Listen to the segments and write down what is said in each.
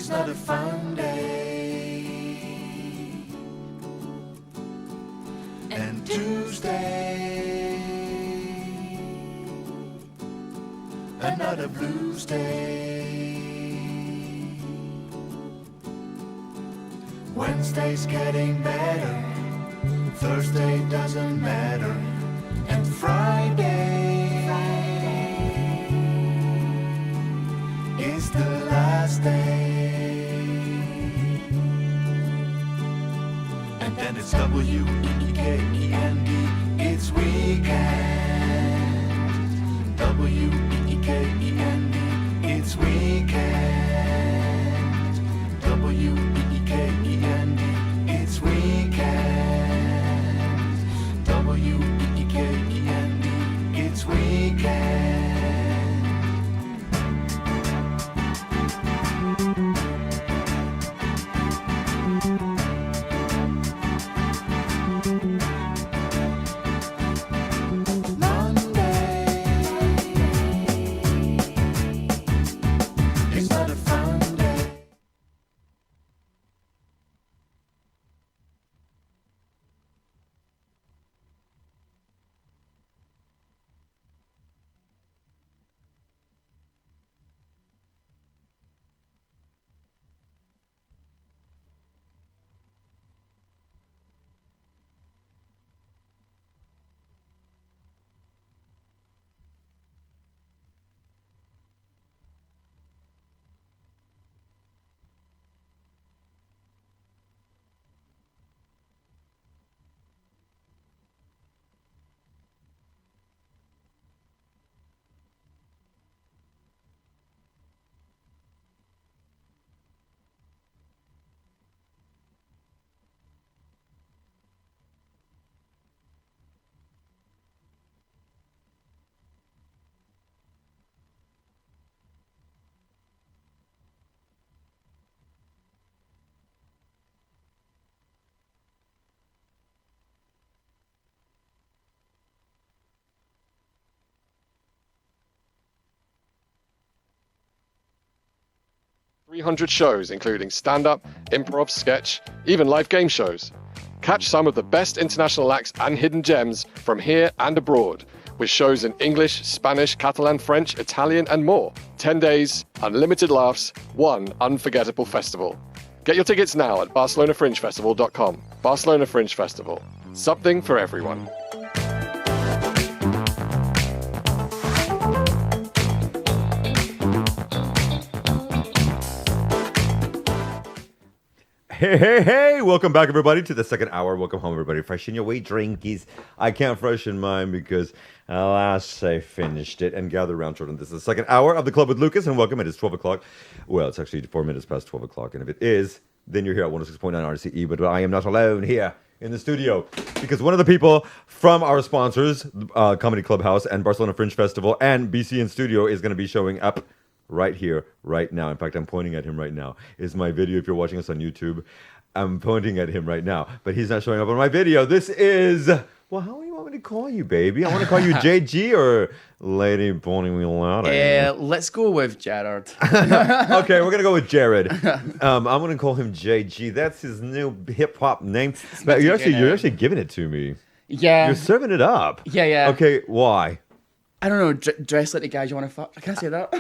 It's not a fun day. And Tuesday, another blues day. Wednesday's getting better, Thursday doesn't matter, and Friday is the last day. And then it's W-E-E-K-E-N-D, it's weekend. W-E-E-K-E-N-D, it's weekend. W-E-E-K-E-N-D, it's weekend. W-E-E-K-E-N-D, it's weekend. 300 shows, including stand-up, improv, sketch, even live game shows. Catch some of the best international acts and hidden gems from here and abroad, with shows in English, Spanish, Catalan, French, Italian, and more. 10 days, unlimited laughs, one unforgettable festival. Get your tickets now at barcelonafringefestival.com. Barcelona Fringe Festival. Something for everyone. Hey, welcome back, everybody, to the second hour. Welcome home, everybody. Freshen your way, drinkies. I can't freshen mine because, alas, I finished it. And gather around, children. This is the second hour of the Club with Lucas, and welcome. It is 12 o'clock. Well, it's actually 4 minutes past 12 o'clock, and if it is, then you're here at 106.9 RCE, but I am not alone here in the studio, because one of the people from our sponsors, Comedy Clubhouse and Barcelona Fringe Festival and BC in Studio, is going to be showing up right here, right now. In fact, I'm pointing at him right now. It's my video. If you're watching us on YouTube, I'm pointing at him right now, but he's not showing up on my video. This is, well, how do you want me to call you, baby? I want to call you JG or Lady Bonnie Wheelada. Let's go with Jared. Okay, we're going to go with Jared. I'm going to call him JG. That's his new hip-hop name. But you're actually giving it to me. Yeah. You're serving it up. Yeah. Okay, why? I don't know, dress like the guys you want to fuck. Can I say that?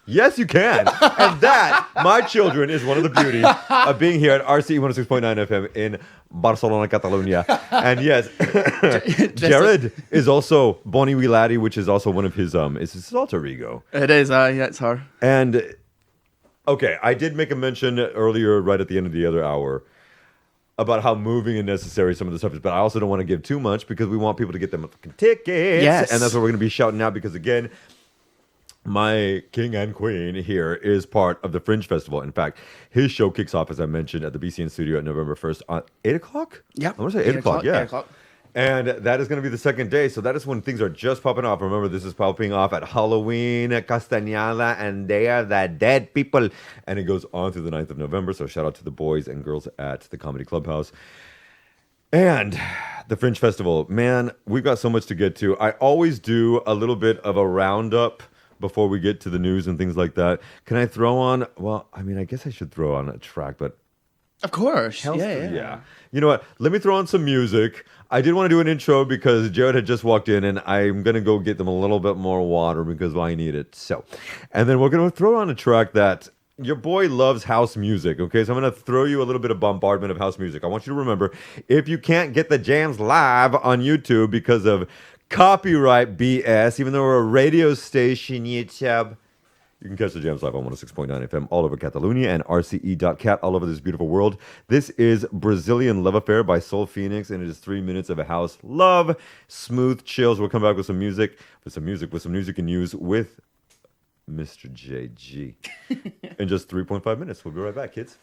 Yes, you can. And that, my children, is one of the beauties of being here at RCE 106.9 FM in Barcelona, Catalonia. And yes, Jared is also Bonnie Wheeladi, which is also one of his, it's his alter ego. It is, yeah, it's her. And, okay, I did make a mention earlier, right at the end of the other hour, about how moving and necessary some of the stuff is, but I also don't want to give too much because we want people to get them fucking tickets. Yes. And that's what we're going to be shouting out because, again, my king and queen here is part of the Fringe Festival. In fact, his show kicks off, as I mentioned, at the BCN Studio at November 1st on 8 o'clock? Yeah. I want to say 8 o'clock, yeah. 8 o'clock. And that is going to be the second day. So that is when things are just popping off. Remember, this is popping off at Halloween, Castañada, and they are the dead people. And it goes on through the 9th of November. So shout out to the boys and girls at the Comedy Clubhouse. And the Fringe Festival. Man, we've got so much to get to. I always do a little bit of a roundup before we get to the news and things like that. Can I throw on? Well, I mean, I guess I should throw on a track, but Of course. Yeah. yeah. You know what? Let me throw on some music. I did want to do an intro because Jared had just walked in, and I'm going to go get them a little bit more water because I need it. So, and then we're going to throw on a track that your boy loves house music, okay? So I'm going to throw you a little bit of bombardment of house music. I want you to remember, if you can't get the jams live on YouTube because of copyright BS, even though we're a radio station, YouTube, you can catch the jams live on 106.9 FM all over Catalonia and RCE.cat all over this beautiful world. This is Brazilian Love Affair by Soul Phoenix, and it is 3 minutes of a house love, smooth chills. We'll come back with some music and news with Mr. JG in just 3.5 minutes. We'll be right back, kids.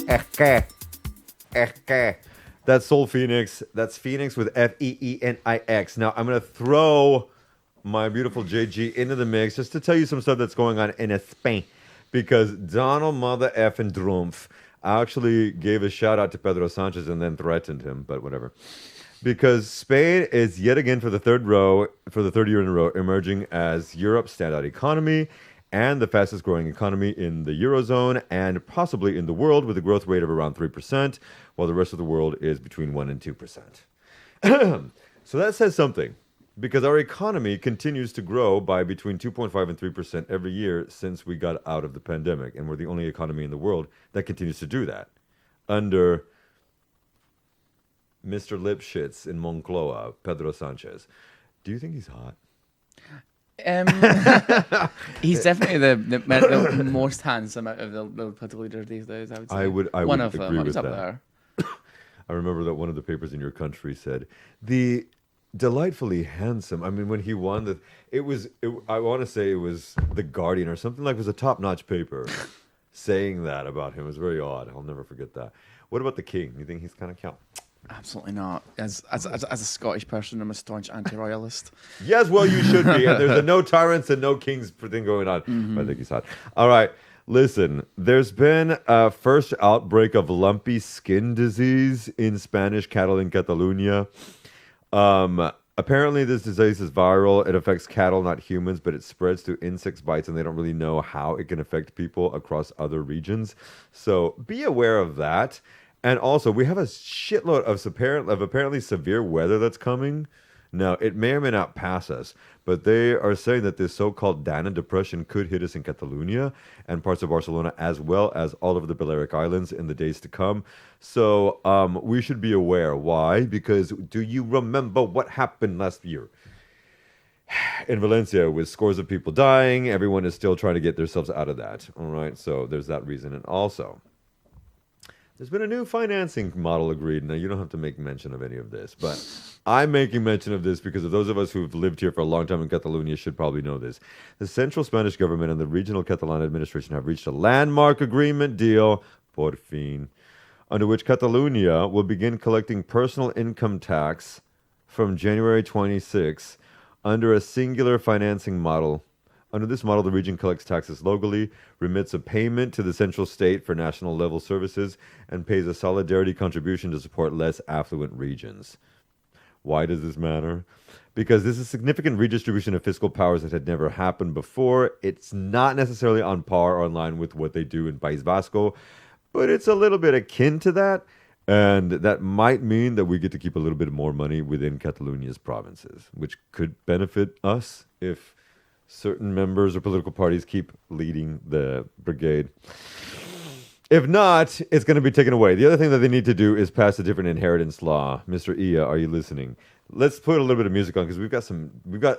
Eche. Eche. That's Soul Phoenix. That's Phoenix with Feenix. Now, I'm going to throw my beautiful JG into the mix just to tell you some stuff that's going on in Spain. Because Donald Mother F and Drumpf actually gave a shout out to Pedro Sanchez and then threatened him, but whatever. Because Spain is yet again for the third year in a row, emerging as Europe's standout economy and the fastest growing economy in the Eurozone and possibly in the world, with a growth rate of around 3%, while the rest of the world is between 1% and 2%. So that says something, because our economy continues to grow by between 2.5% and 3% every year since we got out of the pandemic, and we're the only economy in the world that continues to do that under Mr. Lipschitz in Moncloa, Pedro Sanchez. Do you think he's hot? He's definitely the most handsome out of the political leaders these days, I would say. I would One of agree them. with It's up that. there. I remember that one of the papers in your country said the delightfully handsome. I mean, when he won I want to say it was The Guardian or something, like it was a top-notch paper saying that about him. It was very odd. I'll never forget that. What about the king? You think he's kind of cute? Absolutely not. As a Scottish person, I'm a staunch anti-royalist. Yes, well, you should be. And there's a no tyrants and no kings thing going on. But I think he's hot. All right. Listen, there's been a first outbreak of lumpy skin disease in Spanish cattle in Catalonia. Apparently, this disease is viral. It affects cattle, not humans, but it spreads through insect bites, and they don't really know how it can affect people across other regions. So be aware of that. And also, we have a shitload of apparently severe weather that's coming. Now, it may or may not pass us, but they are saying that this so-called Dana depression could hit us in Catalonia and parts of Barcelona, as well as all over the Balearic Islands in the days to come. So we should be aware. Why? Because do you remember what happened last year in Valencia with scores of people dying? Everyone is still trying to get themselves out of that. All right, so there's that reason. And also, there's been a new financing model agreed. Now, you don't have to make mention of any of this, but I'm making mention of this because of those of us who've lived here for a long time in Catalonia should probably know this. The central Spanish government and the regional Catalan administration have reached a landmark agreement deal, por fin, under which Catalonia will begin collecting personal income tax from January 26 under a singular financing model. Under this model, the region collects taxes locally, remits a payment to the central state for national level services, and pays a solidarity contribution to support less affluent regions. Why does this matter? Because this is a significant redistribution of fiscal powers that had never happened before. It's not necessarily on par or in line with what they do in País Vasco, but it's a little bit akin to that. And that might mean that we get to keep a little bit more money within Catalonia's provinces, which could benefit us if certain members or political parties keep leading the brigade. If not, it's going to be taken away. The other thing that they need to do is pass a different inheritance law. Mr. Ia, are you listening? Let's put a little bit of music on because we've got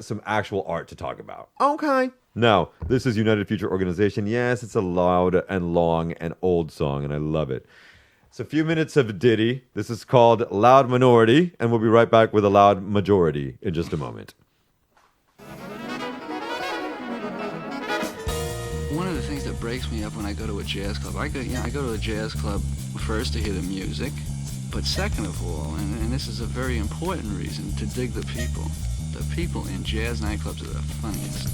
some actual art to talk about. Okay. Now, this is United Future Organization. Yes, it's a loud and long and old song, and I love it. It's a few minutes of a ditty. This is called Loud Minority, and we'll be right back with a loud majority in just a moment. One of the things that breaks me up when I go to a jazz club, I go to a jazz club first to hear the music, but second of all, and this is a very important reason, to dig the people. The people in jazz nightclubs are the funniest.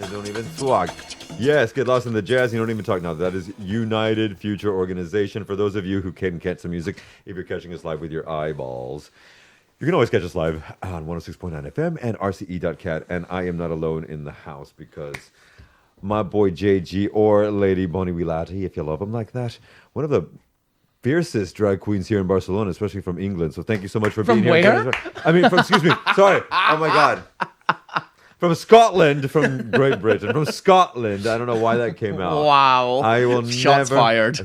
You don't even talk. Yes, get lost in the jazz. You don't even talk. Now, that is United Future Organization. For those of you who can catch some music, if you're catching us live with your eyeballs, you can always catch us live on 106.9 FM and RCE.cat. And I am not alone in the house because my boy JG or Lady Bonnie Wilati, if you love him like that, one of the fiercest drag queens here in Barcelona, especially from England. So thank you so much for being From here. where? I mean, excuse me. Sorry. Oh my God. From Scotland, from Great Britain, from Scotland. I don't know why that came out. Wow. I will Shots never. fired.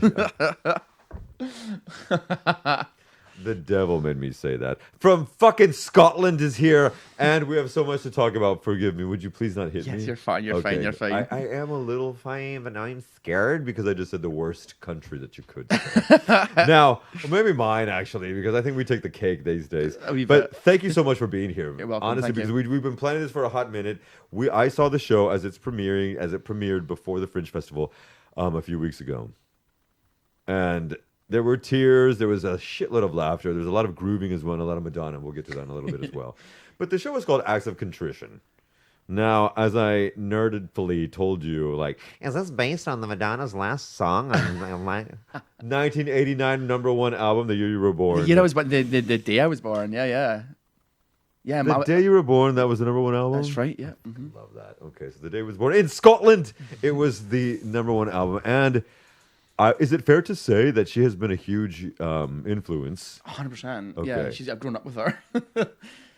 The devil made me say that. From fucking Scotland is here, and we have so much to talk about. Forgive me. Would you please not hit me? Yes, you're fine. You're fine. You're fine. I am a little fine, but now I'm scared because I just said the worst country that you could say. Now, maybe mine, actually, because I think we take the cake these days. But thank you so much for being here. You're welcome. Honestly, Thank because you. we've been planning this for a hot minute. I saw the show as it premiered before the Fringe Festival a few weeks ago. And there were tears. There was a shitload of laughter. There was a lot of grooving as well, and a lot of Madonna. We'll get to that in a little bit as well. But the show was called Acts of Contrition. Now, as I nerdedly told you, like, is this based on the Madonna's last song on 1989 #1 album, the year you were born? You know, it was the day I was born. Yeah. Yeah, The day you were born, that was the #1 album? that's right. Yeah. Mhm. Love that. Okay, so the day I was born in Scotland, it was the #1 album. And is it fair to say that she has been a huge influence? 100%. Okay. Yeah, I've grown up with her.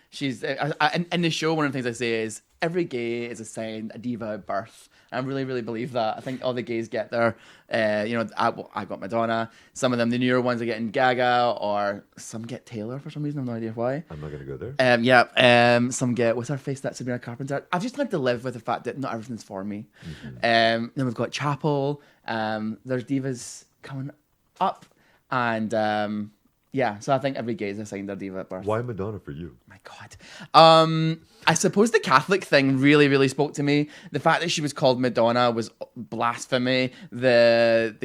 She's in the show. One of the things I say is every gay is assigned a diva at birth. I really, really believe that. I think all the gays get there. I got Madonna. Some of them, the newer ones, are getting Gaga, or some get Taylor for some reason. I have no idea why. I'm not going to go there. Some get, what's her face? That Sabrina Carpenter. I've just learned to live with the fact that not everything's for me. Mm-hmm. Then we've got Chapel. There's divas coming up, and so I think every gay is assigned their diva at birth. Why Madonna for you? My God. I suppose the Catholic thing really, really spoke to me. The fact that she was called Madonna was blasphemy. The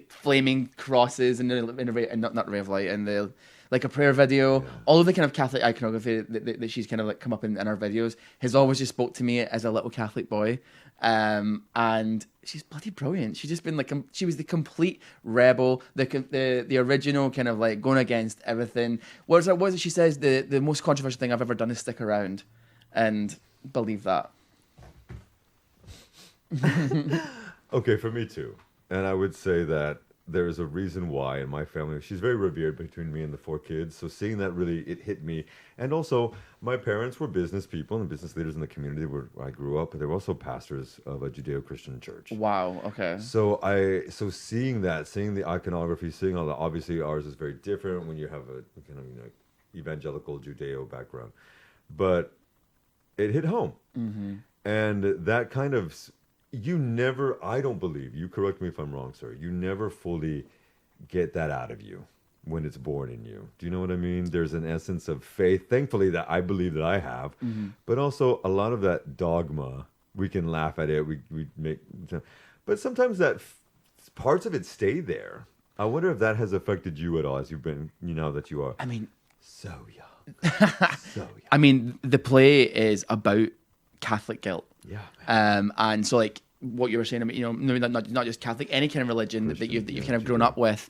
flaming crosses and not Ray of Light and the like a prayer video. All of the kind of Catholic iconography that she's kind of like come up in her videos has always just spoke to me as a little Catholic boy. And she's bloody brilliant. She's just been like, she was the complete rebel, the original kind of like going against everything. What is it she says? The most controversial thing I've ever done is stick around, and believe that. Okay, for me too. And I would say that there is a reason why in my family, she's very revered between me and the 4 kids. So seeing that really, it hit me. And also, my parents were business people and business leaders in the community where I grew up. But they were also pastors of a Judeo-Christian church. Wow. Okay. So seeing that, seeing the iconography, seeing all that, obviously ours is very different when you have a kind of evangelical Judeo background. But it hit home. Mm-hmm. And that kind of... I don't believe, you correct me if I'm wrong, sir, you never fully get that out of you when it's born in you. Do you know what I mean? There's an essence of faith, thankfully, that I believe that I have, but also a lot of that dogma, we can laugh at it, we make, but sometimes parts of it stay there. I wonder if that has affected you at all as you've been, that you are. I mean, so young. So young. I mean, the play is about Catholic guilt. Yeah, man. And so like what you were saying about, maybe not just Catholic, any kind of religion that you've kind of grown up with,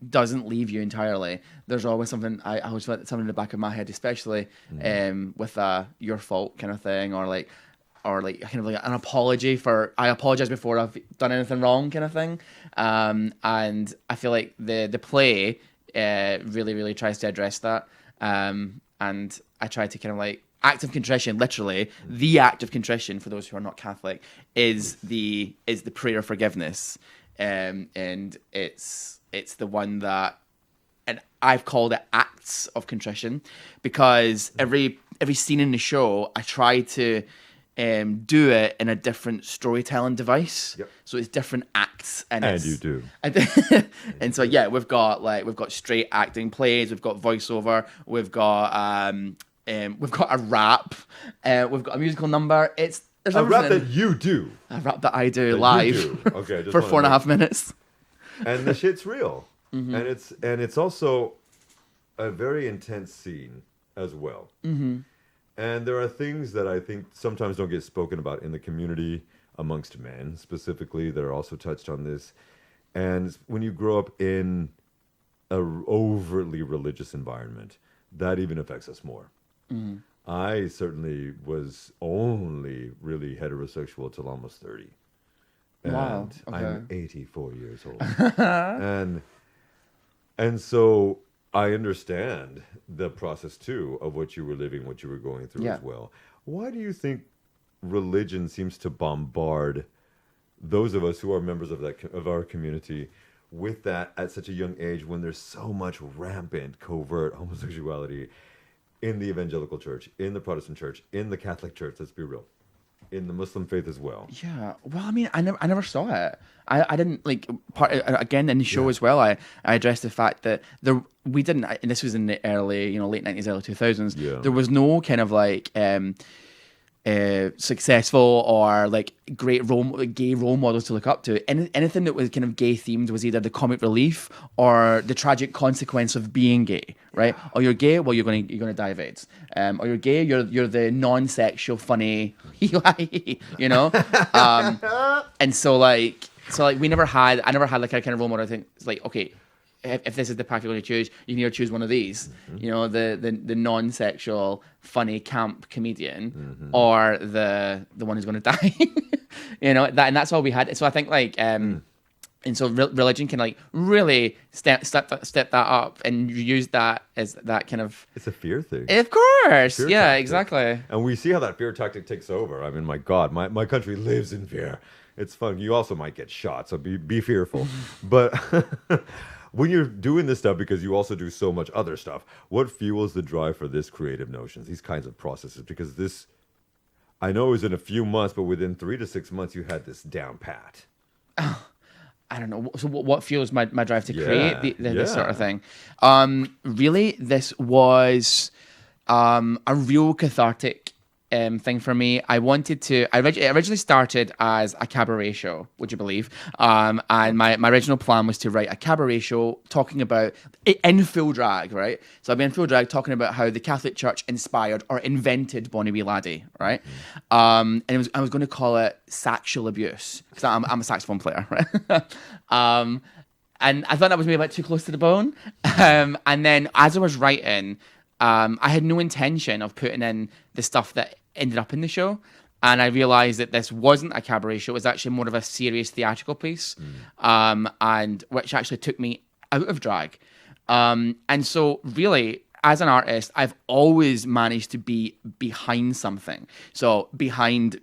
doesn't leave you entirely. There's always something, I always feel like something in the back of my head, especially with your fault kind of thing, or kind of like an apology for, I apologize before I've done anything wrong kind of thing. And I feel like the play really, really tries to address that. And I try to kind of like, act of contrition, literally, the act of contrition for those who are not Catholic is the prayer of forgiveness, and it's the one that, and I've called it acts of contrition because every scene in the show I try to do it in a different storytelling device. Yep. So it's different acts, and you do. And so we've got straight acting plays, we've got voiceover, we've got a rap, we've got a musical number. There's a rap that you do. A rap that I do live Okay, for 4.5 minutes. And the shit's real. Mm-hmm. And it's also a very intense scene as well. Mm-hmm. And there are things that I think sometimes don't get spoken about in the community amongst men specifically that are also touched on this. And when you grow up in a overtly religious environment, that even affects us more. I certainly was only really heterosexual till almost 30. And Wow, I'm okay. 84 years old. and so I understand the process too of what you were living, what you were going through Yeah. as well. Why do you think religion seems to bombard those of us who are members of our community with that at such a young age when there's so much rampant covert homosexuality in the evangelical church, in the Protestant church, in the Catholic church, let's be real, in the Muslim faith as well? Yeah, well, I mean, I never saw it. I didn't like again in the show as well. I addressed the fact that we didn't, and this was in the early, late 90s, early 2000s. Yeah. There was no kind of like successful or like great gay role models to look up to. Anything that was kind of gay themed was either the comic relief or the tragic consequence of being gay, right? Or you're gay, well you're gonna die of AIDS. Or you're gay, you're the non-sexual funny, and so I never had like a kind of role model. I think it's like, okay, if this is the path you're going to choose, you can either choose one of these, the non-sexual, funny, camp comedian, or the one who's going to die. And that's all we had. So I think and so religion can like really step that up and use that as that kind of. It's a fear thing. Of course, Fear yeah, tactic. exactly. And we see how that fear tactic takes over. I mean, my God, my country lives in fear. It's fun. You also might get shot, so be fearful. But when you're doing this stuff, because you also do so much other stuff, what fuels the drive for this creative notions, these kinds of processes? Because this, I know it was in a few months, but within 3 to 6 months, you had this down pat. I don't know. So what fuels my drive to Yeah, create this sort of yeah. thing? Really, this was a real cathartic thing for me. I wanted to. It originally started as a cabaret show. Would you believe? And my original plan was to write a cabaret show talking about in full drag, right? So I've been in full drag talking about how the Catholic Church inspired or invented Bonnie Wee Laddie, right? And I was going to call it sexual abuse because I'm a saxophone player, right? And I thought that was maybe a bit too close to the bone. And then as I was writing, I had no intention of putting in the stuff that ended up in the show. And I realized that this wasn't a cabaret show. It was actually more of a serious theatrical piece, and which actually took me out of drag. And so really, as an artist, I've always managed to be behind something. So behind,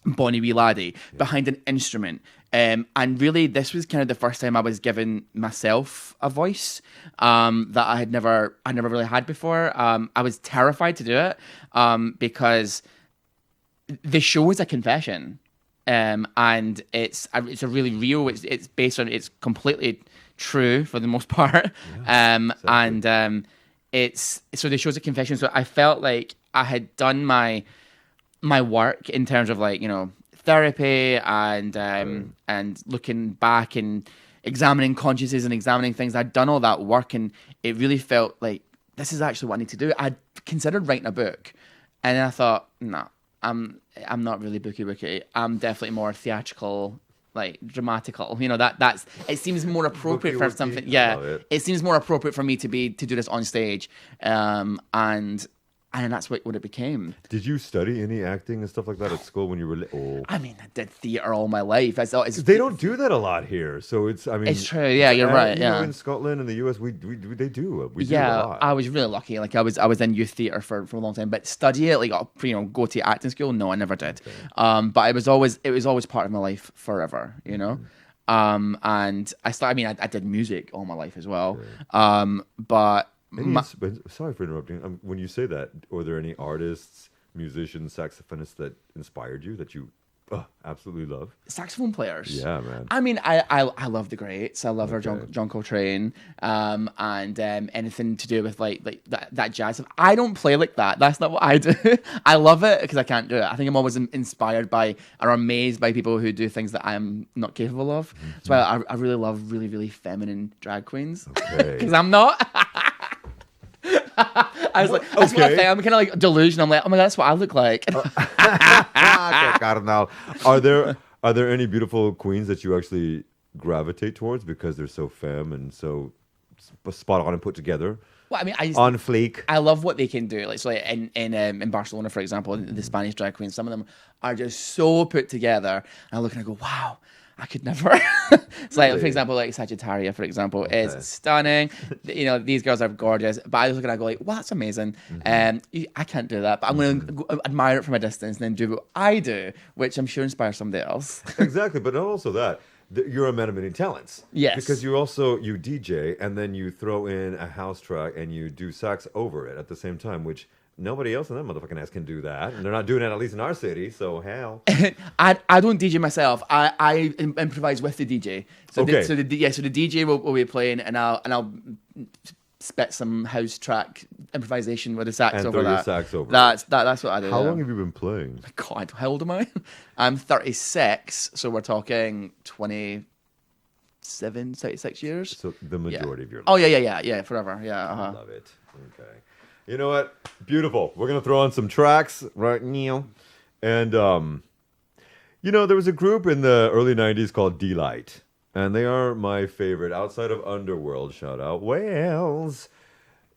Bonnie Wee Laddie, behind an instrument. And really, this was kind of the first time I was giving myself a voice that I never really had before. I was terrified to do it because the show is a confession, and it's a really real. It's based on, it's completely true for the most part, and it's so the show's a confession. So I felt like I had done my work in terms of therapy and looking back and examining consciences and examining things. I'd done all that work, and it really felt like this is actually what I need to do. I'd considered writing a book, and then I thought, no, I'm not really booky. I'm definitely more theatrical, like dramatical. That's it seems more appropriate for something. Yeah, it seems more appropriate for me to do this on stage, and that's what it became. Did you study any acting and stuff like that at school when you were little? I mean, I did theatre all my life. They don't do that a lot here, so it's. I mean, it's true. Yeah, you're right. Yeah, in Scotland and the US, they do. We do yeah, a lot. I was really lucky. Like I was in youth theatre for a long time, but study it, go to acting school. No, I never did. Okay. But it was always part of my life forever. And I started. I mean, I did music all my life as well. Okay. But. Sorry for interrupting. When you say that, were there any artists, musicians, saxophonists that inspired you that you absolutely love? Saxophone players. Yeah, man. I mean, I love the greats. I love her John Coltrane, and anything to do with like that jazz stuff. I don't play like that. That's not what I do. I love it because I can't do it. I think I'm always inspired by or amazed by people who do things that I'm not capable of. Mm-hmm. So I really love really, really feminine drag queens because I'm not. I was like, that's what I Okay. think. I'm kind of like delusional. I'm like, oh my god, that's what I look like. Okay, Carnal. Are there any beautiful queens that you actually gravitate towards because they're so femme and so spot on and put together? Well, I mean, On fleek. I love what they can do. Like, so like in Barcelona, for example, the Spanish drag queens, some of them are just so put together. And I look and I go, wow, I could never. It's like, for example, like Sagittaria, for example, is stunning. You know, these girls are gorgeous. But I just look and I go like, wow, that's amazing. I can't do that, but I'm going to admire it from a distance and then do what I do, which I'm sure inspires somebody else. Exactly, but not also that. You're a man of many talents. Yes. Because you DJ and then you throw in a house track and you do sax over it at the same time, which nobody else in that motherfucking ass can do that. And they're not doing it, at least in our city, so hell. I don't DJ myself. I improvise with the DJ. So Okay. so the DJ will be playing, and I'll spit some house track improvisation with the sax And over throw your that. sax over it. That's what I do. How yeah. long have you been playing? God, how old am I? I'm 36, so we're talking 27, 36 years. So the majority of your life. Oh yeah, forever. Yeah. Uh-huh. Love it. Okay. You know what? Beautiful. We're gonna throw on some tracks right now. And there was a group in the early 90s called D-Light. And they are my favorite outside of Underworld, shout out Wales.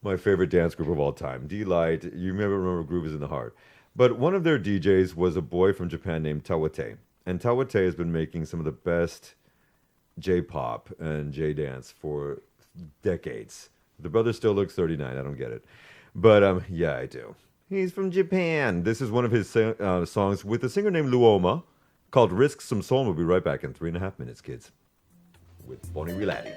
My favorite dance group of all time. D-Light, you may remember Groove is in the Heart. But one of their DJs was a boy from Japan named Tawate. And Tawate has been making some of the best J-pop and J-dance for decades. The brother still looks 39, I don't get it. But yeah, I do. He's from Japan. This is one of his songs with a singer named Luoma called Risk Some Soul. We'll be right back in 3.5 minutes, kids. With Bonnie Rilati.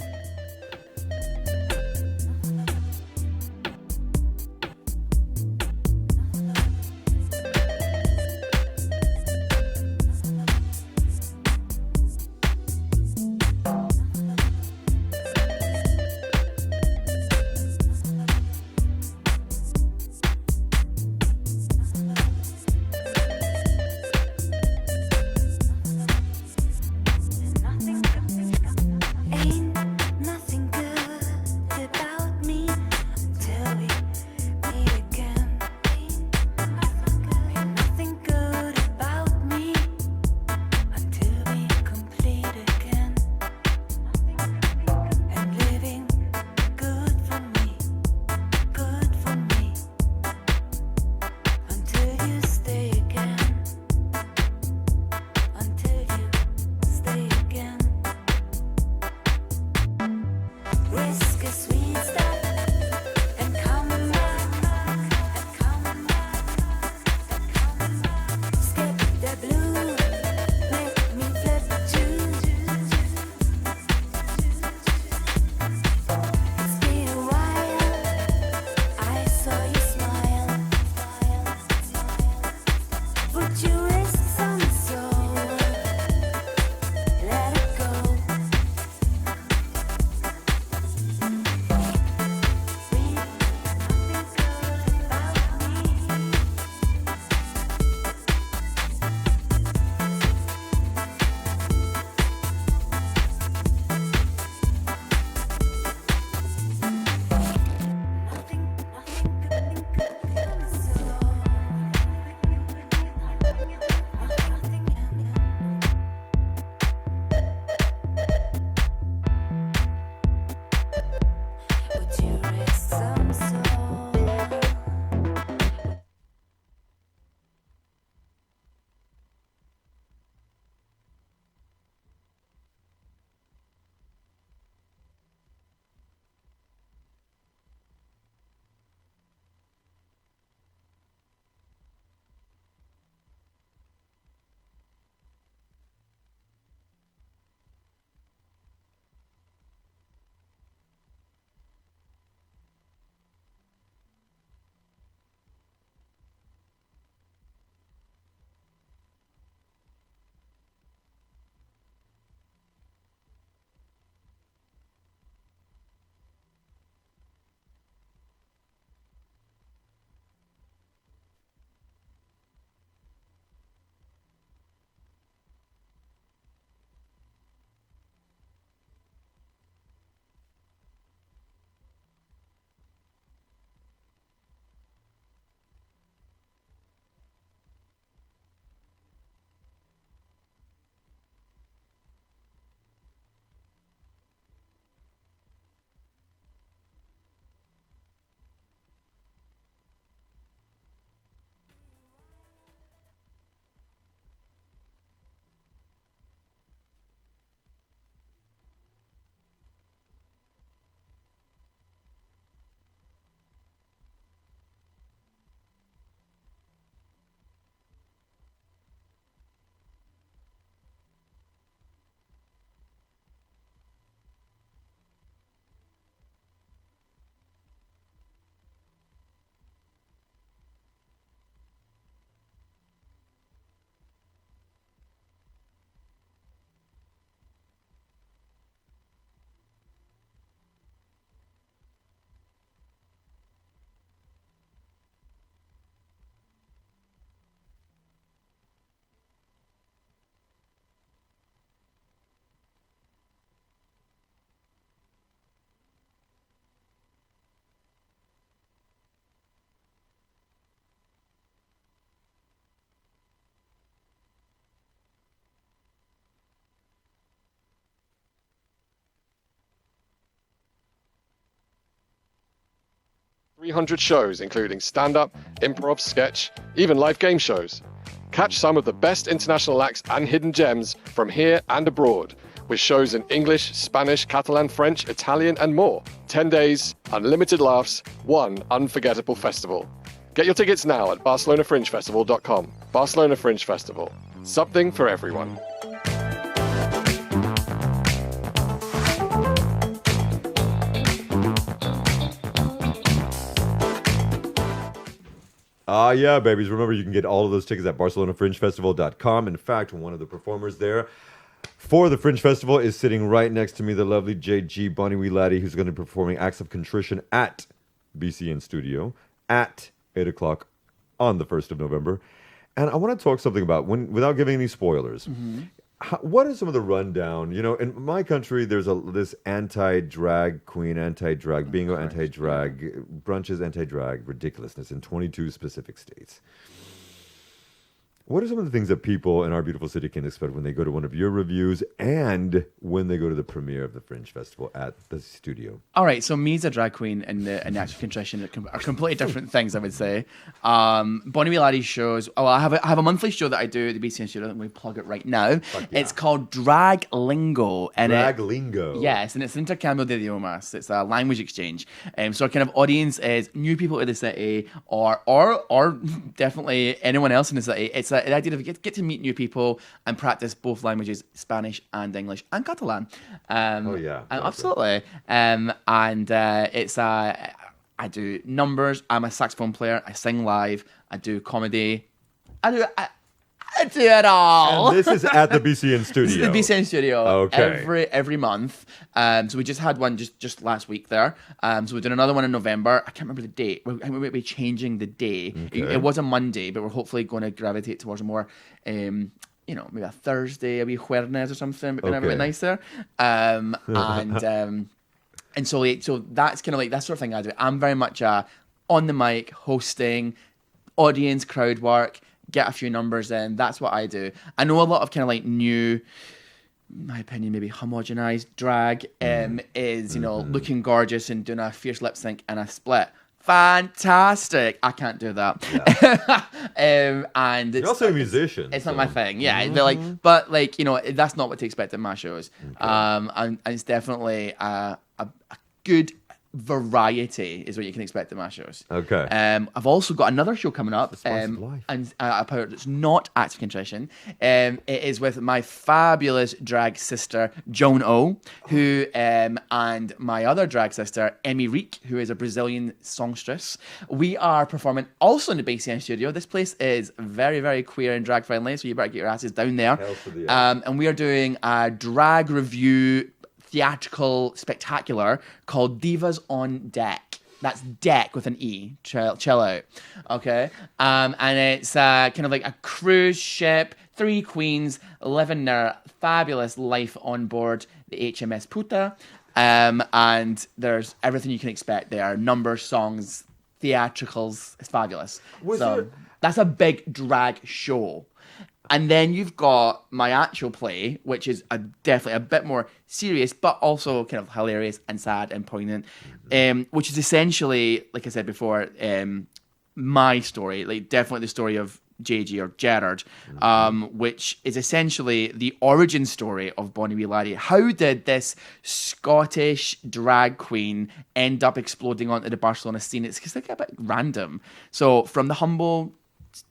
Ain't 300 shows, including stand-up, improv, sketch, even live game shows. Catch some of the best international acts and hidden gems from here and abroad, with shows in English, Spanish, Catalan, French, Italian, and more. 10 days, unlimited laughs, one unforgettable festival. Get your tickets now at barcelonafringefestival.com. Barcelona Fringe Festival. Something for everyone. Yeah, babies. Remember, you can get all of those tickets at barcelonafringefestival.com. In fact, one of the performers there for the Fringe Festival is sitting right next to me, the lovely JG Bonnie Wee Laddie, who's going to be performing Acts of Contrition at BCN Studio at 8 o'clock on the 1st of November. And I want to talk something about, without giving any spoilers, what is some of the rundown? You know, in my country, there's this anti-drag queen, anti-drag bingo, anti-drag brunches, anti-drag ridiculousness in 22 specific states. What are some of the things that people in our beautiful city can expect when they go to one of your reviews and when they go to the premiere of the Fringe Festival at the studio? All right, so me as a drag queen and the Acts of Contrition are completely different things, I would say. Bonnie Wee Laddie's shows. Oh, I have a monthly show that I do at the BCN studio. I'm going to plug it right now. Yeah. It's called Drag Lingo. Drag Lingo. Yes, and it's Intercambio de Idiomas. It's a language exchange. So our kind of audience is new people to the city, or definitely anyone else in the city. It's the idea of get to meet new people and practice both languages, Spanish and English and Catalan. Absolutely. It's I do numbers. I'm a saxophone player. I sing live. I do comedy. I do it all. And this is at the BCN studio. This is the BCN studio. Okay. Every month. So we just had one just last week there. So we're doing another one in November. I can't remember the date. We might be changing the day. Okay. It was a Monday, but we're hopefully going to gravitate towards a more, maybe a Thursday, a wee Jueves or something. But a bit nicer. And so that's kind of like that sort of thing I do. I'm very much on the mic, hosting, audience, crowd work. Get a few numbers in. That's what I do. I know a lot of kind of like new, in my opinion, maybe homogenized drag is, looking gorgeous and doing a fierce lip sync and a split. Fantastic. I can't do that. Yeah. And You're also a musician. It's not my thing. Yeah. They're like, but like, that's not what to expect at my shows. Okay. And it's definitely a good variety is what you can expect at my shows. Okay. I've also got another show coming up, life. and it's not Acts of Contrition. It is with my fabulous drag sister Joan O, who and my other drag sister Emmy Reek, who is a Brazilian songstress. We are performing also in the BCN studio. This place is very, very queer and drag friendly, so you better get your asses down there. And we are doing a drag review theatrical spectacular called Divas on Deck. That's deck with an E. Chill out. Okay? And it's kind of like a cruise ship, 3 queens living their fabulous life on board the HMS Puta. And there's everything you can expect there. Numbers, songs, theatricals. It's fabulous. That's a big drag show. And then you've got my actual play, which is definitely a bit more serious, but also kind of hilarious and sad and poignant, which is essentially, like I said before, my story, like definitely the story of JG or Gerard, which is essentially the origin story of Bonnie Wee Laddie. How did this Scottish drag queen end up exploding onto the Barcelona scene? It's like a bit random. So from the humble,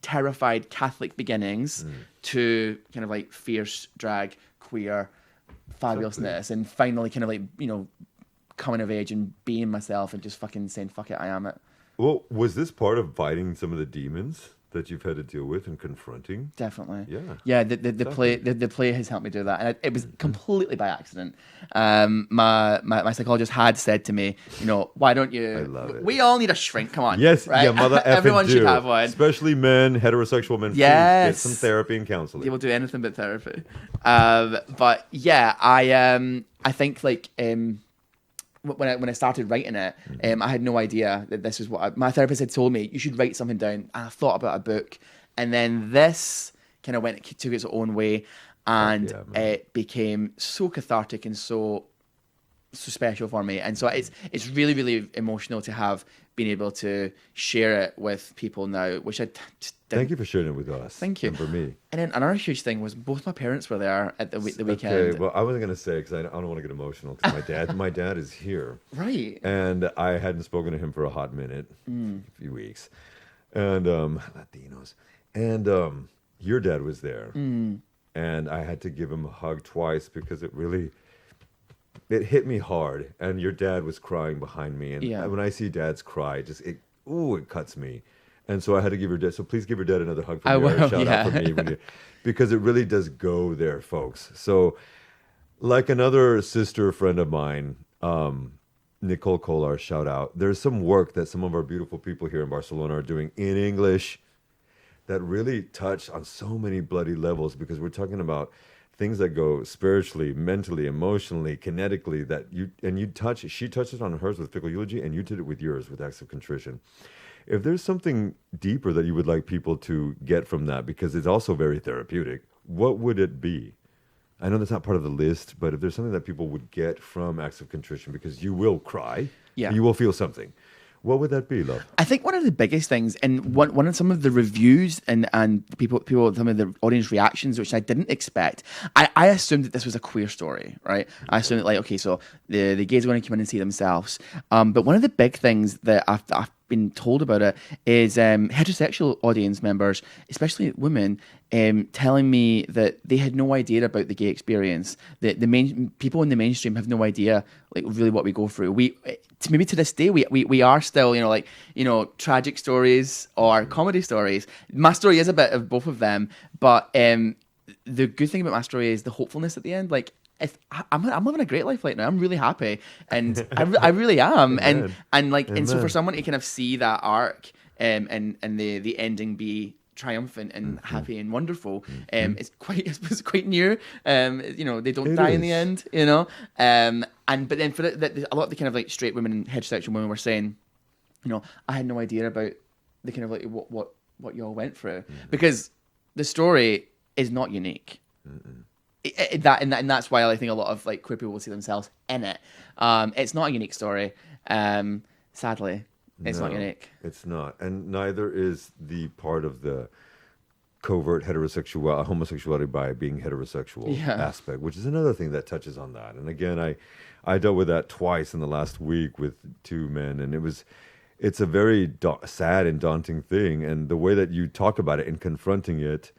terrified Catholic beginnings to kind of like fierce drag, queer fabulousness, and finally kind of like, coming of age and being myself and just fucking saying, fuck it, I am it. Well, was this part of fighting some of the demons that you've had to deal with and confronting? Definitely. Yeah. The play has helped me do that, and it was completely by accident. My psychologist had said to me, why don't you? I love it. We all need a shrink. Come on. Yes, right? yeah, mother effing Everyone do. should have one. Especially men, heterosexual men. Yes. Please get some therapy and counseling. They will do anything but therapy. But yeah, I think like when I started writing it, I had no idea that this was what my therapist had told me. You should write something down. And I thought about a book, and then this kind of took its own way, and it became so cathartic and so special for me. And so it's really, really emotional to have being able to share it with people now, which I didn't. Thank you for sharing it with us. Thank you. And for me. And then another huge thing was both my parents were there at the weekend. Okay, well, I wasn't gonna say because I don't want to get emotional because my dad is here, Right. and I hadn't spoken to him for a hot minute, a few weeks, and Latinos, and your dad was there, and I had to give him a hug twice because it hit me hard, and your dad was crying behind me, and Yeah. when I see dads cry, it cuts me. And so I had to give your dad. So please give your dad another hug I from me, or a will, shout out yeah. from me, because it really does go there, folks. So, like another sister friend of mine, Nicole Kolar, shout out. There's some work that some of our beautiful people here in Barcelona are doing in English that really touch on so many bloody levels, because we're talking about things that go spiritually, mentally, emotionally, kinetically. She touches on hers with fickle eulogy, and you did it with yours with acts of contrition. If there's something deeper that you would like people to get from that, because it's also very therapeutic, what would it be? I know that's not part of the list, but if there's something that people would get from acts of contrition, because you will cry, Yeah. you will feel something, what would that be, love? I think one of the biggest things, and one of some of the reviews and people some of the audience reactions, which I didn't expect, I assumed that this was a queer story, right? I assumed that, like, okay, so the gays are going to come in and see themselves. But one of the big things that I've been told about it is heterosexual audience members, especially women, telling me that they had no idea about the gay experience. The main people in the mainstream have no idea, like, really what we go through. Maybe to this day we are still, tragic stories or comedy stories. My story is a bit of both of them, but the good thing about my story is the hopefulness at the end. Like, I'm living a great life right now. I'm really happy, and I really am. Amen. And so Amen. for someone to kind of see that arc, and the ending be triumphant and happy and wonderful, it's quite new. They don't die in the is. end. But then for a lot of the kind of like straight women and heterosexual women were saying, I had no idea about the kind of like what you all went through, because the story is not unique. That's why I think a lot of like queer people will see themselves in it. It's not a unique story. Sadly, it's not No, unique. It's not. And neither is the part of the covert homosexuality by being heterosexual Yeah. aspect, which is another thing that touches on that. And again, I dealt with that twice in the last week with two men, and it's a very sad and daunting thing. And the way that you talk about it and confronting it,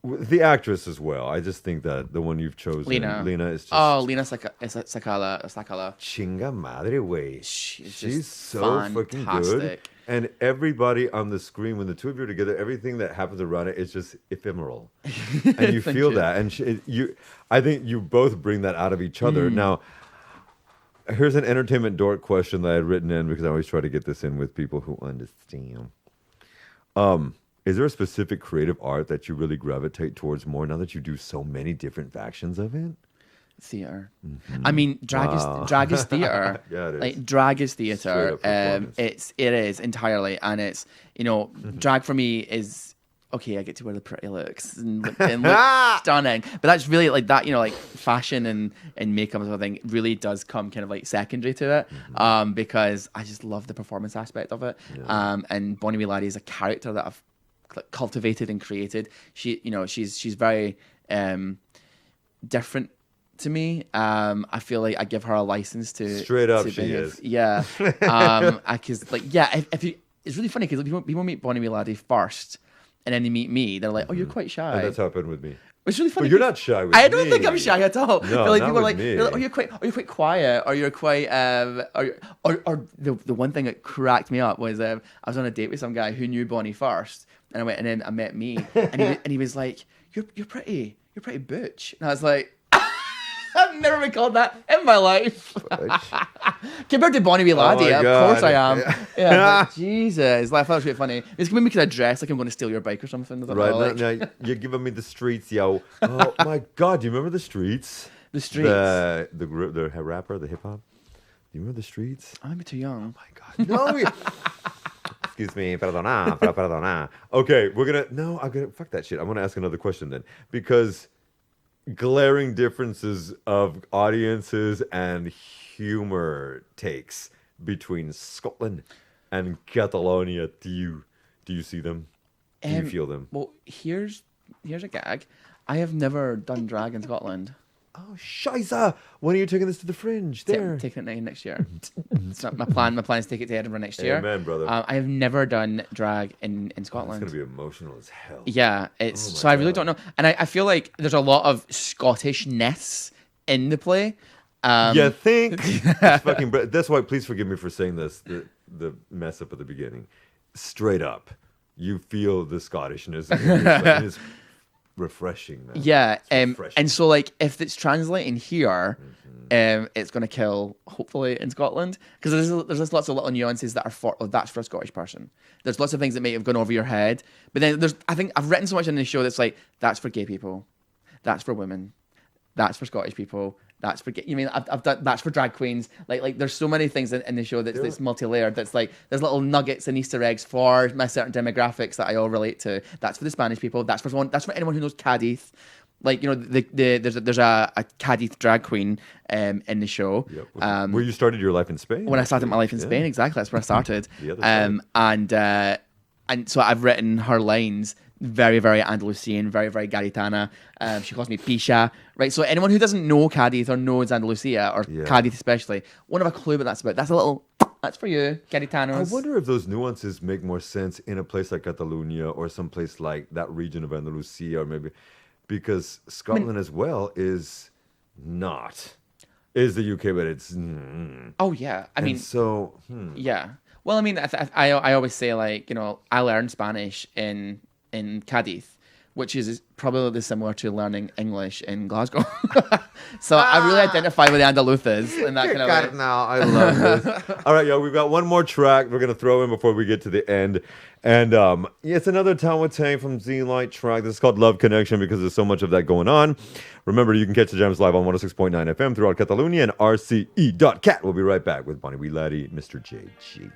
the actress as well. I just think that the one you've chosen, Lena is just Lena Sakala. chinga madre way. She's She's just so fucking good. fantastic. And everybody on the screen, when the two of you are together, everything that happens around it is just ephemeral, and you feel you. that. And I think you both bring that out of each other. Now, here's an entertainment dork question that I had written in, because I always try to get this in with people who understand. Is there a specific creative art that you really gravitate towards more now that you do so many different factions of it? Theater. I mean, drag is theater. Yeah, it is. Like, drag is theater. Straight up performance. It is entirely, and it's drag for me is okay. I get to wear the pretty looks and look stunning, but that's really like that. Like fashion and makeup and something really does come kind of like secondary to it, because I just love the performance aspect of it. And Bonnie Wee Laddie is a character that I've cultivated and created. She's very different to me. I feel like I give her a license to Straight up, to she behave. is. Yeah. If you, it's really funny because people meet Bonnie Wee Laddie first, and then they meet me. They're like, "Oh, you're quite shy." And that's happened with me. It's really funny. But you're not shy with I don't think me. I'm shy at all. No, Like, not people are with like, me. they're like, you're quite quiet, or you're quite, or the one thing that cracked me up was I was on a date with some guy who knew Bonnie first, and then I met me, and he was like, you're pretty butch, and I was like, I've never been called that in my life. Compared to Bonnie Wee Laddie, my of God. course I am. Yeah, but Jesus, like, I thought it was really funny. It's maybe because I dress like I'm going to steal your bike or something. I don't know, Right like- now, you're giving me the streets, yo. Oh my God, do you remember the streets? The Streets. The group, the rapper, the hip hop. Do you remember the streets? I might be too young. My God, no. Excuse me, perdona. Okay, I'm gonna fuck that shit. I'm gonna ask another question then, because glaring differences of audiences and humor takes between Scotland and Catalonia. Do you see them? Do you feel them? Well, here's a gag. I have never done drag in Scotland. Oh, Shiza! When are you taking this to the Fringe? There. I'm taking it next year. It's not my plan. My plan is to take it to Edinburgh next year. Amen, brother. I have never done drag in It's Scotland. gonna be emotional as hell. Yeah, it's Oh my so I really God. don't know, and I feel like there's a lot of Scottishness in the play. You think? It's fucking. That's why. Please forgive me for saying this. The mess up at the beginning. Straight up, you feel the Scottishness. And it's refreshing, man. Yeah, It's refreshing. and so like if it's translating here, it's gonna kill hopefully in Scotland because there's just lots of little nuances that are that's for a Scottish person. There's lots of things that may have gone over your head, but then I think I've written so much in the show that's like that's for gay people, that's for women, that's for Scottish people. That's for you mean I've done that's for drag queens. Like there's so many things in the show that's multi-layered. That's like there's little nuggets and Easter eggs for my certain demographics that I all relate to. That's for the Spanish people. That's for anyone who knows Cadiz. Like there's a Cadiz drag queen in the show. Yep. Where you started your life in Spain? When I started my life in Spain, exactly that's where I started. The other side. And so I've written her lines very, very Andalusian, very, very Gaditana. She calls me Pisha, right? So anyone who doesn't know Cadiz or knows Andalusia or Cadiz especially won't have a clue what that's about. That's for you, Gaditanos. I wonder if those nuances make more sense in a place like Catalonia or some place like that region of Andalusia, or maybe because Scotland as well is not. Is the UK, but it's. Oh yeah, I mean, so. yeah. Well, I mean, I always say like I learned Spanish in Cadiz, which is probably similar to learning English in Glasgow. So I really identify with the Andaluthas in that kind of Got way. it now. I love this. All right, yo, we've got one more track we're gonna throw in before we get to the end, and it's another Town with Tang from Z-Light track. This is called Love Connection because there's so much of that going on. Remember, you can catch the jams live on 106.9 FM throughout Catalonia and RCE.cat. We'll be right back with Bonnie Wee Laddie, Mr. JG.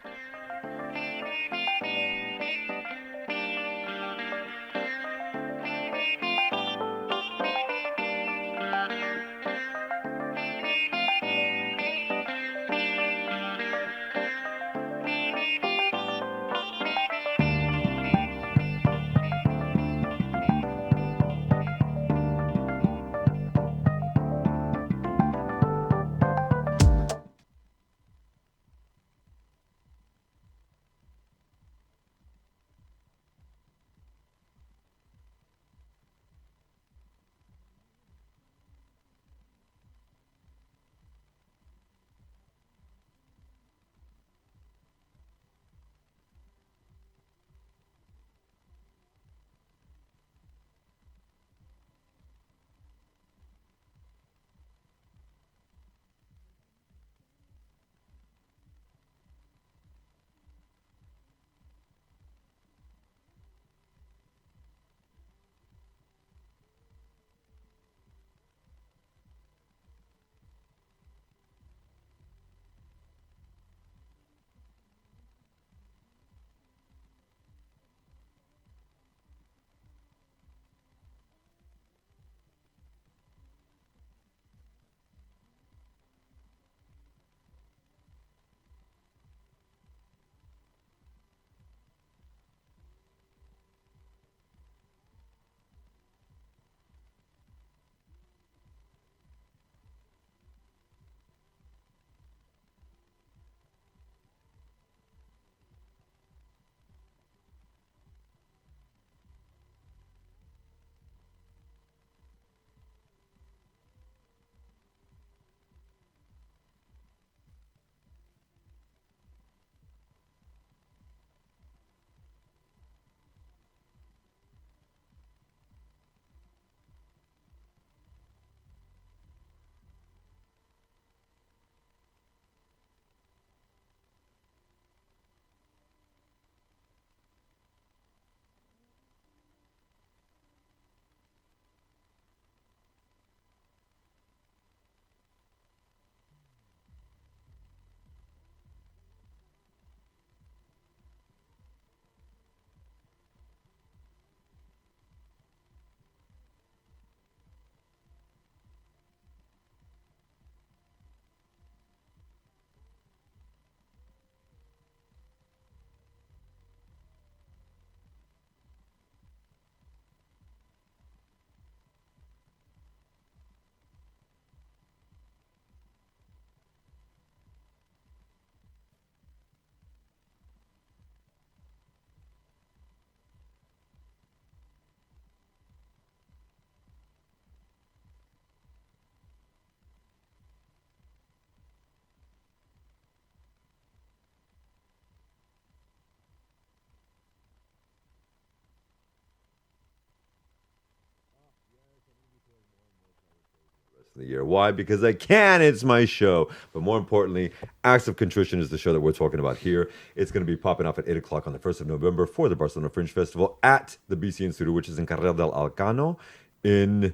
of the year. Why? Because I can. It's my show. But more importantly, Acts of Contrition is the show that we're talking about here. It's going to be popping off at 8 o'clock on the 1st of November for the Barcelona Fringe Festival at the BCN Studio, which is in Carrer del Alcano in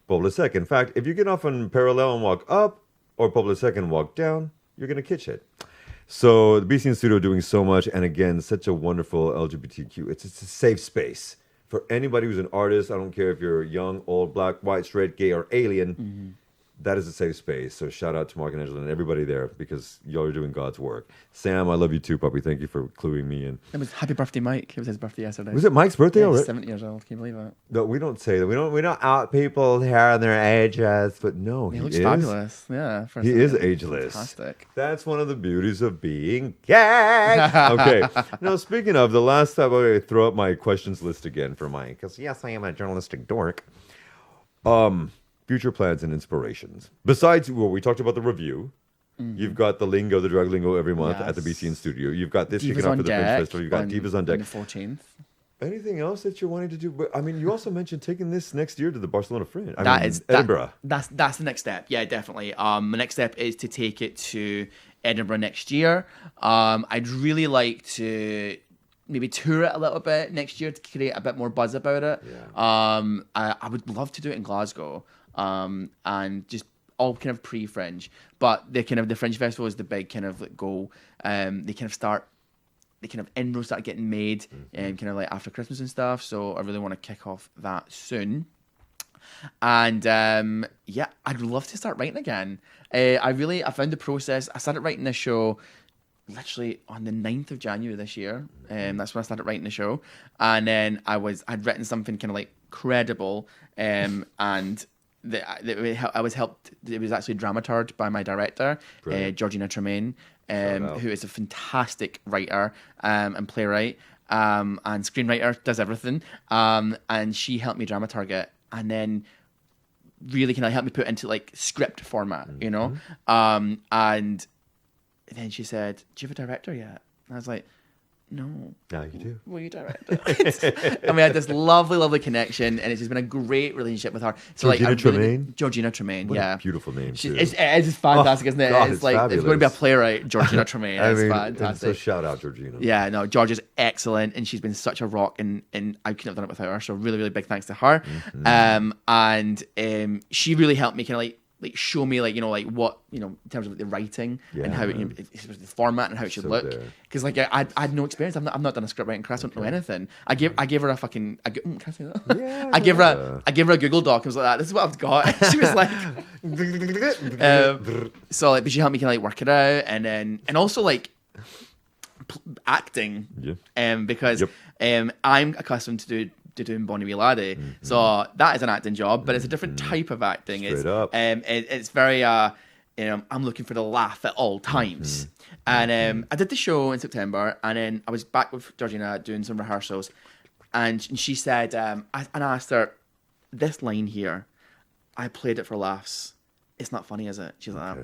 Poble Sec. In fact, if you get off on Parallel and walk up, or Poble Sec and walk down, you're going to catch it. So the BCN Studio doing so much, and again, such a wonderful LGBTQ. It's a safe space for anybody who's an artist. I don't care if you're young, old, black, white, straight, gay, or alien. That is a safe space. So shout out to Mark and Angela and everybody there because y'all are doing God's work. Sam, I love you too, puppy. Thank you for cluing me in. It was happy birthday, Mike. It was his birthday yesterday. Was it Mike's birthday Yeah, already? he's 70 years old. Can you believe it? No, we don't say that. We don't out people here and their ages, but no, He he looks is fabulous. Yeah. He is ageless. Fantastic. That's one of the beauties of being gay. Okay. Now, speaking of, the last time I throw up my questions list again for Mike, because yes, I am a journalistic dork. Future plans and inspirations. Besides, well, we talked about the review. You've got the lingo, the drug lingo every month at the BCN Studio. You've got this kicking off for the Fringe Festival. You've got Divas on Deck. On the 14th. Anything else that you're wanting to do? But I mean, you also mentioned taking this next year to the Barcelona Fringe. Edinburgh. That's the next step. Yeah, definitely. The next step is to take it to Edinburgh next year. I'd really like to maybe tour it a little bit next year to create a bit more buzz about it. Yeah. I would love to do it in Glasgow. And just all kind of pre-Fringe, but the Fringe Festival is the big kind of like goal. Inroads start getting made, kind of like after Christmas and stuff. So I really want to kick off that soon. And I'd love to start writing again. I found the process. I started writing this show literally on the 9th of January this year. That's when I started writing the show, and then I'd written something kind of like credible, and I was helped. It was actually dramaturged by my director, Georgina Tremaine, who is a fantastic writer and playwright and screenwriter, does everything. And she helped me dramaturg it, and then really kind of helped me put it into like script format, you know. And then she said, "Do you have a director yet?" And I was like, "No." Now you do. Will you direct it? And we had this lovely connection, and it's just been a great relationship with her. So Georgina Tremaine? Georgina Tremaine, What yeah. a beautiful name, too. It's fantastic, isn't it? God, it's it's like fabulous. it's going to be a playwright, Georgina Tremaine. I It's mean, fantastic. so shout out, Georgina. Yeah, no, George is excellent, and she's been such a rock, and I couldn't have done it without her. So really big thanks to her. She really helped me kind of like show me like what in terms of the writing and how the format and how it should So look, there. because like I had no experience. I've not done a script writing class. I don't know anything. I gave her a fucking can I say that? Yeah, I gave her a Google Doc. I was like, that. This is what I've got. She was like, so like, but she helped me kind of like work it out, and also like acting. Because I'm accustomed to doing Bonnie Wee Laddie. So that is an acting job, but it's a different type of acting. Straight up. It's very I'm looking for the laugh at all times. And I did the show in September, and then I was back with Georgina doing some rehearsals, and she said, and I asked her, this line here, I played it for laughs. It's not funny, is it? She's like,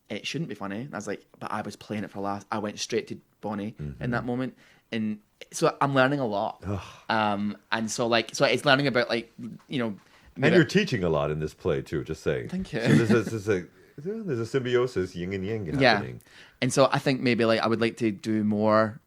it shouldn't be funny. And I was like, but I was playing it for laughs. I went straight to Bonnie in that moment. And so I'm learning a lot. And so it's learning about And you're teaching a lot in this play too, just saying. Thank you. So there's a symbiosis, yin and yang happening. And so I think maybe like I would like to do more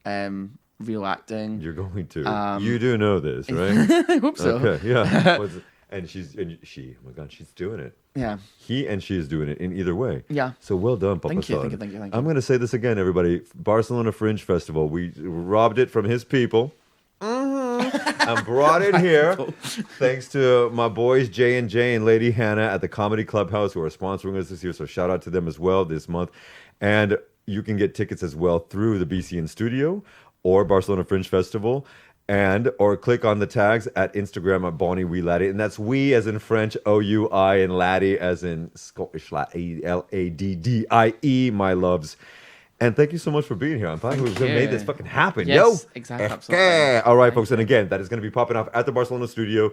real acting. You're going to. You do know this, right? I hope so. Okay, yeah. And she, oh my God, she's doing it. Yeah. He and she is doing it in either way. Yeah. So well done, Papa Thank you, Son. thank you. I'm going to say this again, everybody. Barcelona Fringe Festival. We robbed it from his people. And brought it here. Thanks to my boys J&J and Lady Hannah at the Comedy Clubhouse who are sponsoring us this year. So shout out to them as well this month. And you can get tickets as well through the BCN Studio or Barcelona Fringe Festival. Or click on the tags at Instagram at Bonnie Wee Laddie. And that's we as in French, O-U-I, and Laddie as in Scottish Laddie, L-A-D-D-I-E, my loves. And thank you so much for being here. I'm glad we made this fucking happen. Yes, Yo! exactly. Absolutely. All right, folks. And again, that is going to be popping off at the Barcelona Studio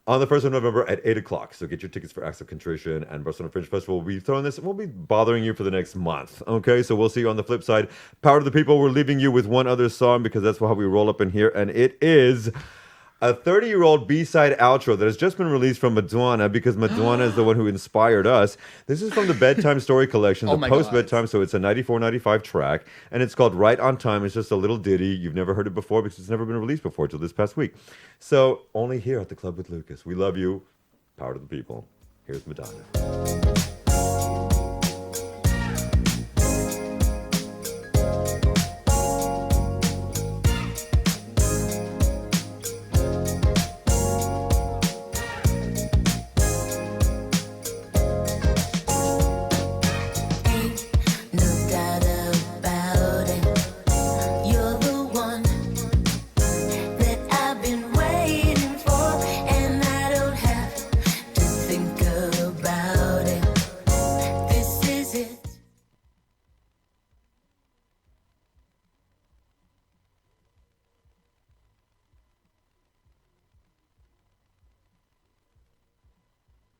on the 1st of November at 8 o'clock. So get your tickets for Acts of Contrition and Barcelona Fringe Festival. We'll be throwing this, and we'll be bothering you for the next month. Okay, so we'll see you on the flip side. Power to the People, we're leaving you with one other song because that's how we roll up in here. And it is a 30-year-old B-side outro that has just been released from Madonna because Madonna is the one who inspired us. This is from the Bedtime Story Collection, Oh the my post-bedtime, so it's a 94-95 track, and it's called Right on Time. It's just a little ditty. You've never heard it before because it's never been released before till this past week. So only here at the Club with Lucas. We love you. Power to the people. Here's Madonna.